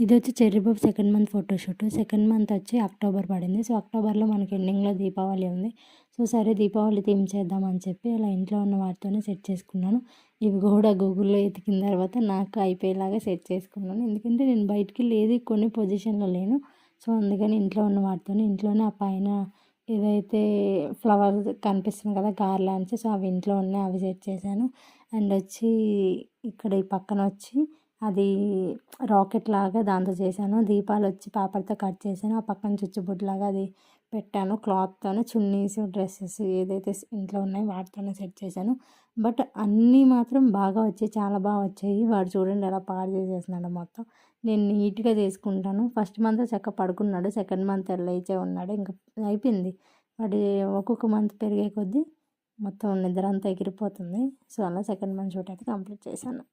ఇది వచ్చి Cherry Babu second month photoshoot. Second month వచ్చి అక్టోబర్ పడింది. సో అక్టోబర్లో మనకి ఎండింగ్లో దీపావళి ఉంది. సో సరే దీపావళి థీమ్ చేద్దాం అని చెప్పి అలా ఇంట్లో ఉన్న వాటితోనే సెట్ చేసుకున్నాను. ఇవి కూడా గూగుల్లో ఎతికిన తర్వాత నాకు అయిపోయేలాగా సెట్ చేసుకున్నాను. ఎందుకంటే నేను బయటికి ఏది కొన్ని పొజిషన్లో లేను. సో అందుకని ఇంట్లో ఉన్న వాటితోనే ఇంట్లోనే ఆ పైన ఏదైతే ఫ్లవర్ కనిపిస్తుంది కదా గార్లాండ్స్, సో అవి ఇంట్లో ఉన్నాయి, అవి సెట్ చేశాను. అండ్ వచ్చి ఇక్కడ ఈ పక్కన వచ్చి అది రాకెట్ లాగా దాంతో చేశాను. దీపాలు వచ్చి పేపర్తో కట్ చేశాను. ఆ పక్కన చుచ్చుబుడ్లాగా అది పెట్టాను. క్లాత్తోనే చున్నీస్ డ్రెస్సెస్ ఏదైతే ఇంట్లో ఉన్నాయో వాటితోనే సెట్ చేశాను. బట్ అన్నీ మాత్రం బాగా వచ్చాయి, చాలా బాగా వచ్చాయి. వాడు చూడండి ఎలా పాడు చేసేస్తున్నాడు మొత్తం. నేను నీట్గా చేసుకుంటాను. ఫస్ట్ మంత్ చక్కగా పడుకున్నాడు, సెకండ్ మంత్ లేచే ఉన్నాడు. ఇంకా అయిపోయింది. వాడి ఒక్కొక్క మంత్ పెరిగే కొద్దీ మొత్తం నిద్ర అంతా ఎగిరిపోతుంది. సో అలా సెకండ్ మంత్ షూట్ అయితే కంప్లీట్ చేశాను.